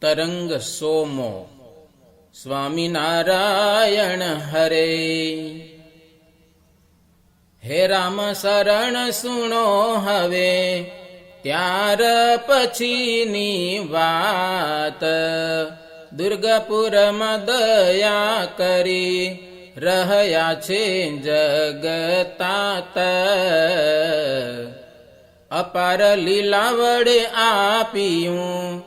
તરંગ સોમો. સ્વામિનારાયણ હરે. હે રામ શરણ સુણો હવે, ત્યાર પછીની વાત. દુર્ગાપુરમાં દયા કરી રહ્યા છે જગતાત. અપાર લીલા વડે આપ્યું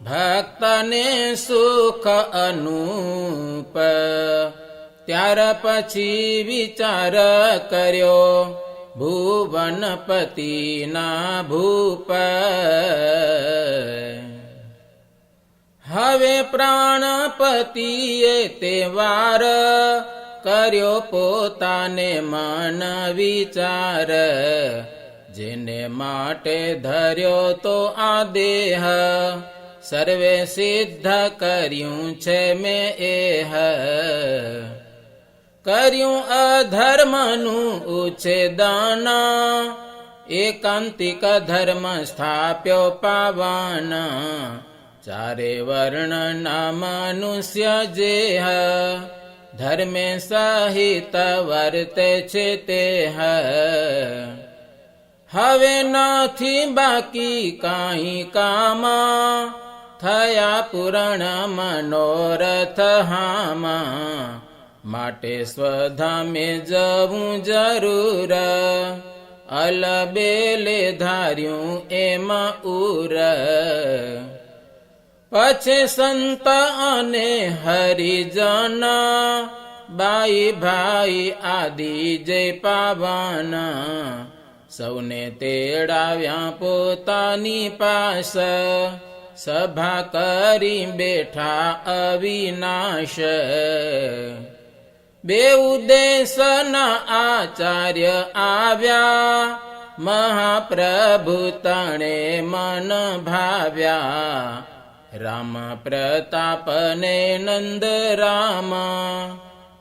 ભક્તને સુખ અનુપ. ત્યાર પછી વિચાર કર્યો ભુવનપતિના ભૂપ. હવે પ્રાણપતિએ તે વાર કર્યો પોતાને મન વિચાર. જેને માટે ધર્યો તો આ દેહ, સર્વે સિદ્ધ કર્યું છે મેં એહ. કર્યું અધર્મનું ઉચ્છેદન, એકાંતિક ધર્મ સ્થાપ્યો પાવન. ચારે વર્ણના મનુષ્ય જેહ, ધર્મે સહિત વર્તે છે તે. હવે નથી બાકી કાંઈ કામ, થયા પૂરણ મનોરથ હામાં. માટે સ્વધામે જવું જરૂર, અલબેલે ધાર્યું એમાં ઉર. પછી સંત અને હરિજન, બાઈ ભાઈ આદિ જય પાવન. સૌને તેડાવ્યા પોતાની પાસ, સભા કરી બેઠા અવિનાશ. બેઉ દેશના આચાર્ય આવ્યા, મહાપ્રભુ તણે મન ભાવ્યા. રામ પ્રતાપને નંદ રામ,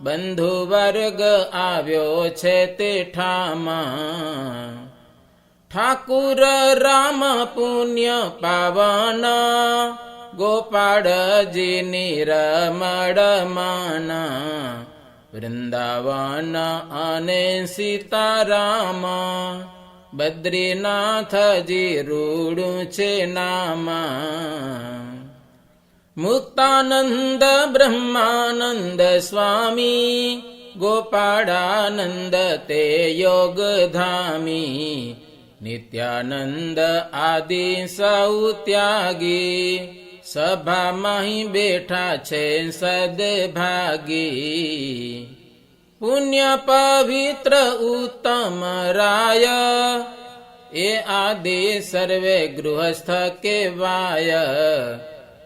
બંધુ વર્ગ આવ્યો છે તે ઠામાં. ઠાકુર રામ પુણ્ય પાવન, ગોપાળજીની રમણ મન. વૃંદાવન અને સીતારામ, બદ્રીનાથજી રૂડું છે નામ. મુક્તાનંદ બ્રહ્માનંદ સ્વામી, ગોપાળાનંદ તે યોગધામી. નિત્યાનંદ આદિ સૌ ત્યાગી, સભામાં બેઠા છે સદભાગી. પુણ્ય પવિત્ર ઉત્તમ રાય, એ આદિ સર્વે ગૃહસ્થ કેવાય.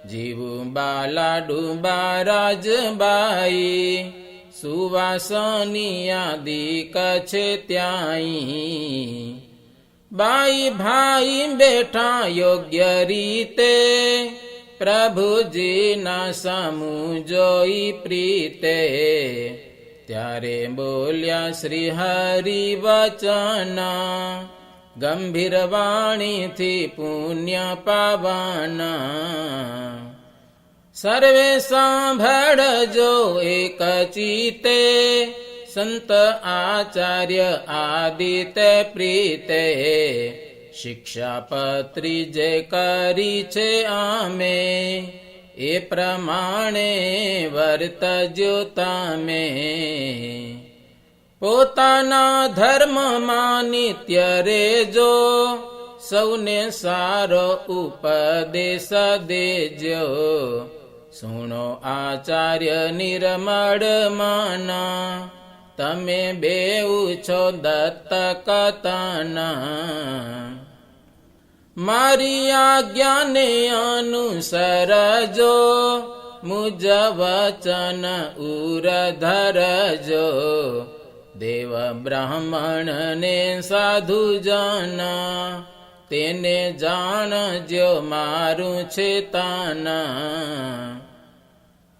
જીવું બાલા ડુબા રાજબાઈ, સુવાસની આદિ કછે ત્યાંઈ. બાઈ ભાઈ બેઠા યોગ્ય રીતે, પ્રભુજીના સમૂહ જોઈ પ્રીતે. ત્યારે બોલ્યા શ્રી હરિ વચન, ગંભીર વાણીથી પુણ્ય પાવન. સર્વે સાંભળજો એક ચિત્તે, સંત આચાર્ય આદિતે પ્રીતે. શિક્ષાપત્રી જે કરી છે આમે, એ પ્રમાણે વર્તજો તમે. પોતાના ધર્મમાં નિત્ય રેજો, સૌને સારો ઉપદેશ દેજો. સુણો આચાર્ય નિર્મળ મન, તમે બેઉ છો દત્તક તન. મારી આજ્ઞાને અનુસરજો, મુજ વચન ઉર ધરજો. દેવ બ્રાહ્મણ ને સાધુ જન, તેને જાણજો મારું છે તન.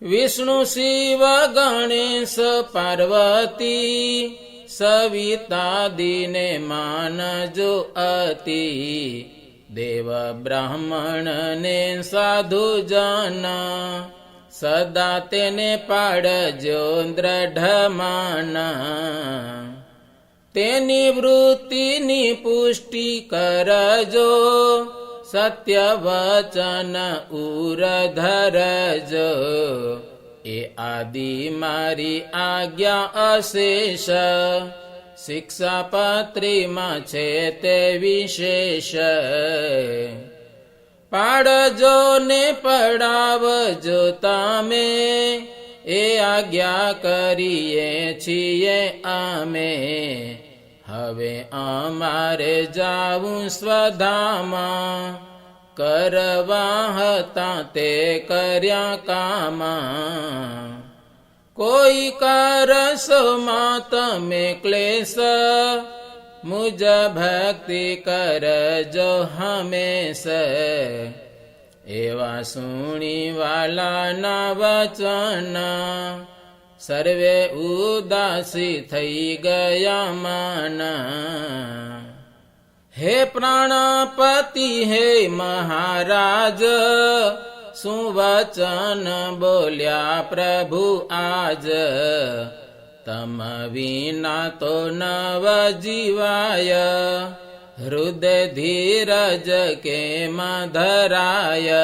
વિષ્ણુ શિવ ગણેશ પાર્વતી, સવિતાદિને માનજો અતિ. દેવ બ્રાહ્મણ ને સાધુ જના સદા તેને પાડજો દ્રઢ માના તેની વૃત્તિની પુષ્ટિ કરજો સત્ય વચન ઉર ધરજો એ આદિ મારી આજ્ઞા અશેષ શિક્ષાપત્રીમાં છે તે વિશેષ પાડજો ને પડાવજો તમે એ આજ્ઞા કરીએ છીએ અમે હવે અમારે જાવું સ્વધામાં કરવા હતા તે કર્યા કામા કોઈ કરશોમાં તમે ક્લેશ મુજ ભક્તિ કરજો હમેશ એવા સુણી વાલાના વચન સર્વે ઉદાસી થઈ ગયા માના હે પ્રાણપતિ હે મહારાજ શું વચન બોલ્યા પ્રભુ આજ તમ વિના તો નવ જીવાય હૃદય ધીરજ કેમ ધરાય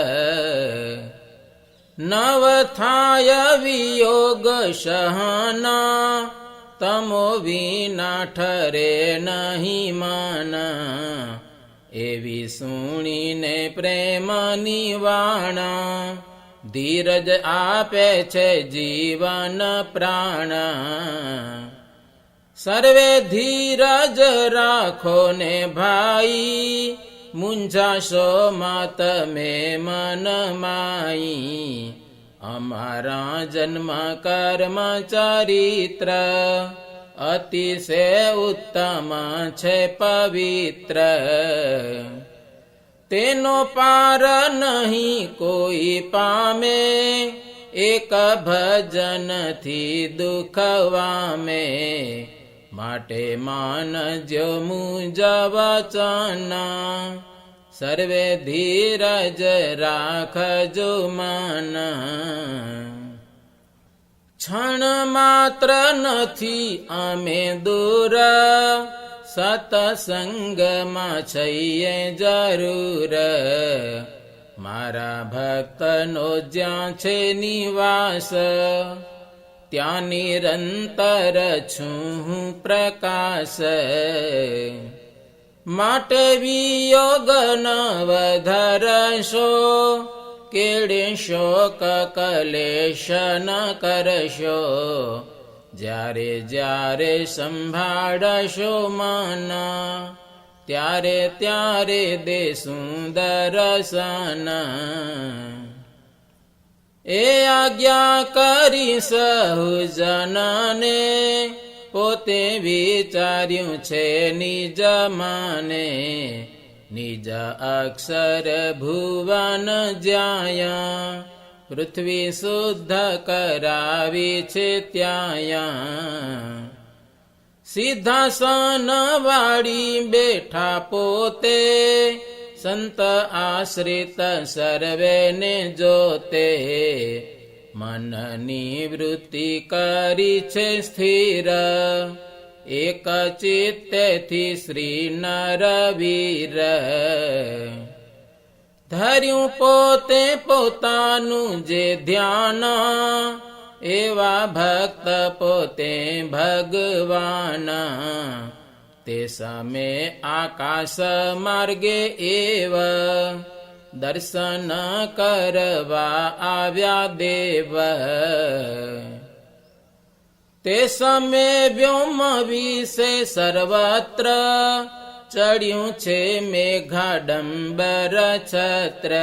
નવ થાય વિયોગ સહના તમો વિના ઠરે નહીં માના એવી સુણીને પ્રેમની વાણા ધીરજ આપે છે જીવન પ્રાણ સર્વે ધીરજ રાખો ને ભાઈ મૂંઝાશો માં તમે મન માઈ અમારા જન્મ કર્મ ચરિત્ર અતિશય ઉત્તમ છે પવિત્ર તેનો પાર નહીં કોઈ પામે એક ભજનથી દુઃખ વામે માટે માનજો મુજ વચન સર્વે ધીરજ રાખજો મન ક્ષણ માત્ર નથી અમે દૂર સતસંગમાં છીએ જરૂર મારા ભક્તનો જ્યાં છે નિવાસ ત્યાં નિરંતર છું હું પ્રકાશ માટે વિયોગ ન વધારશો કેડે શોક કલેશ ન કરશો જ્યારે જ્યારે સંભાળશો મન ત્યારે ત્યારે દેશું દર્શન એ આજ્ઞા કરી સહુજનને પોતે વિચાર્યું છે નિજ માને નિજ અક્ષર ભુવન જ્યાં પૃથ્વી શુદ્ધ કરાવી છે ત્યાં સિદ્ધાસન વાળી બેઠા પોતે સંત આશ્રિત સર્વેને જોતે મનની વૃત્તિ કરી છે સ્થિર એક ચિત્તેથી શ્રી નરવીર ધર્યું પોતે પોતાનું જે ધ્યાન એવા ભક્ત પોતે ભગવાન તે સમે આકાશ માર્ગે એવ દર્શન કરવા આવ્યા દેવ તે સમે વ્યોમ વિશે સર્વત્ર ચડ્યું છે મેઘાડંબર છત્ર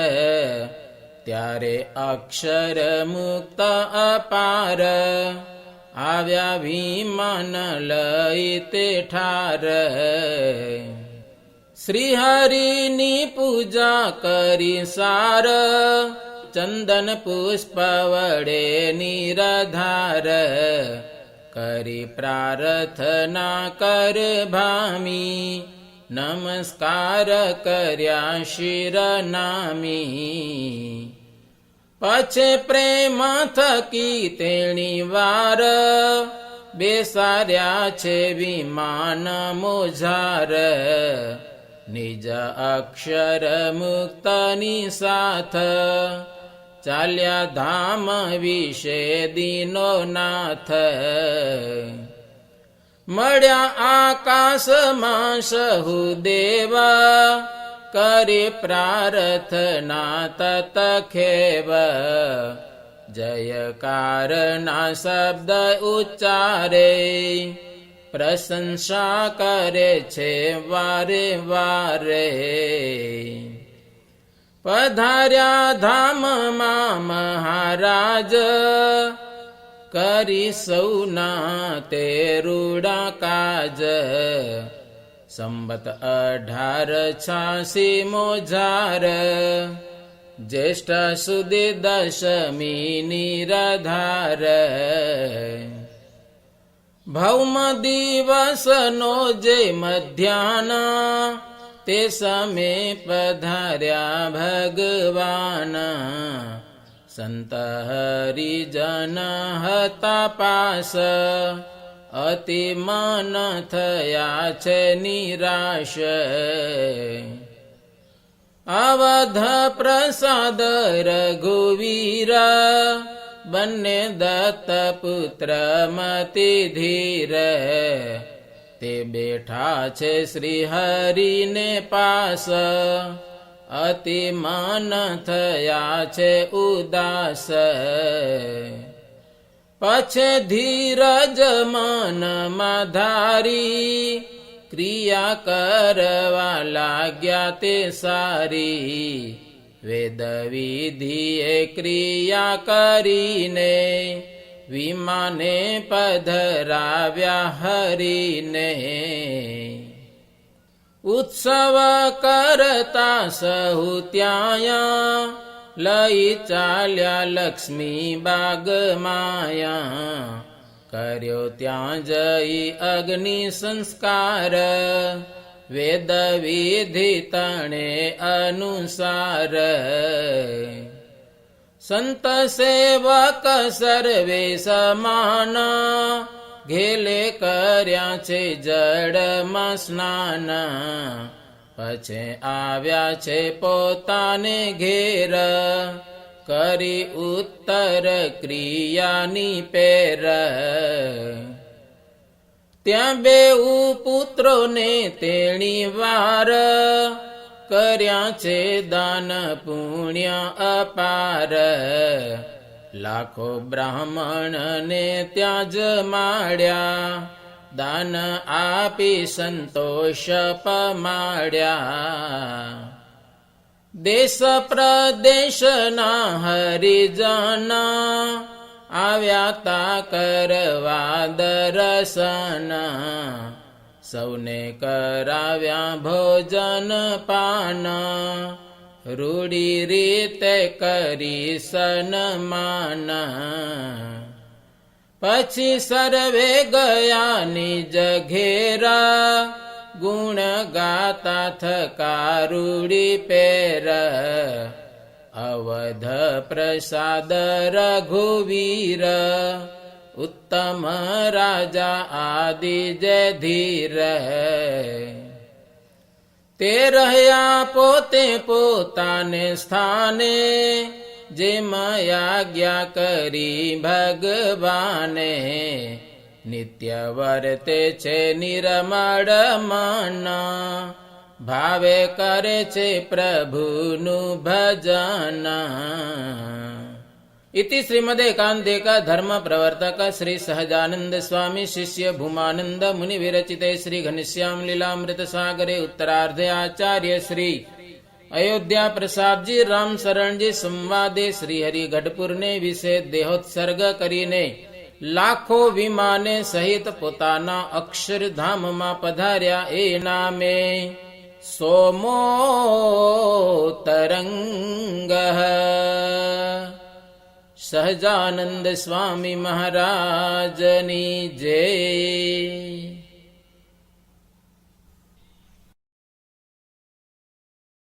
ત્યારે અક્ષર મુક્ત અપાર આવ્યા વિમાન લઈ તે ઠાર શ્રી હરિની પૂજા કરી સાર ચંદન પુષ્પ વડે નિરાધાર કરી પ્રાર્થના કર ભામી નમસ્કાર કર્યા શિર નામી. પછે પ્રેમ થકી તેણી વાર બેસાર્યા છે વિમાન મોજાર. નિજ અક્ષર મુક્તની સાથ ચાલ્યા ધામ વિશે દીનો નાથ. મળ્યા આકાશમાં સહુ દેવા કરે પ્રાર્થના તત ખેવ. જયકારના શબ્દ ઉચ્ચારે પ્રશંસા કરે છે વારે વારે. પધાર્યા ધામમાં મહારાજ કરી સૌના તે રૂડા કાજ. સંવત 1886 મોજાર જ્યેષ્ઠ સુધી દશમી નિરાધાર. ભૌમ દિવસનો જે મધ્યાહન તે સમે પધાર્યા ભગવાન. સંત હરિજન હતા પાસ અતિ મન થયા છે નિરાશ. અવધ પ્રસાદ રઘુવીર બંને દત્ત પુત્ર મતિ ધીર. તે બેઠા છે શ્રી હરિને પાસ અતિ મન થયા છે ઉદાસ. પછે ધીરજ મનમાં ધારી ક્રિયા કરવા લાગ્યા તે સારી. વેદ વિધિએ ક્રિયા કરીને વિમાને પધરાવ્યા હરીને. ઉત્સવ કરતા સહુ ત્યાં લઈ ચાલ્યા લક્ષ્મી બાગ માયા. કર્યો ત્યાં જઈ અગ્નિ સંસ્કાર વેદ વિધિ તણે અનુસાર. સંત સેવક સર્વે સમાન ઘેલે કર્યા છે જળમાં સ્નાન. પછી આવ્યા છે પોતાને ઘેર કરી ઉત્તર ક્રિયાની પેર. ત્યાં બેઉ પુત્રોને તેણી વાર કર્યા છે દાન પુણ્ય અપાર. લાખો બ્રાહ્મણને ત્યાં જમાડ્યા દાન આપી સંતોષ પમાડ્યા. દેશ પ્રદેશના હરિજન આવ્યા તા કરવા દર્શન. સૌને કરાવ્યા ભોજન પાન રૂડી રીતે કરી સન્માન. પછી સર્વે ગયા નિજ ઘેરા ગુણ ગાતા થકા રૂડી પેર. અવધ પ્રસાદ રઘુવીર ઉત્તમ રાજા આદિ જય ધીર. તે રહ્યા પોતે પોતાને સ્થાને જેમ આજ્ઞા કરી ભગવાને. નિત્ય વર્તે છે નિર્મળ મન ભાવે કરે છે પ્રભુનું ભજન. इति श्रीमदेकान्तिक धर्म प्रवर्तक श्री सहजानंद स्वामी शिष्य भूमानंद मुनि विरचिते श्री घनश्याम लीलामृत सागरे उत्तरार्धे आचार्य श्री अयोध्या प्रसाद जी राम शरण जी संवादे श्री हरि गढ़पुर ने विषे देहोत्सर्ग करीने लाखो विमाने सहित पोताना अक्षरधाम में पधार्या ए नामे सोमो तरंग सहजानंद स्वामी महाराजनी जय।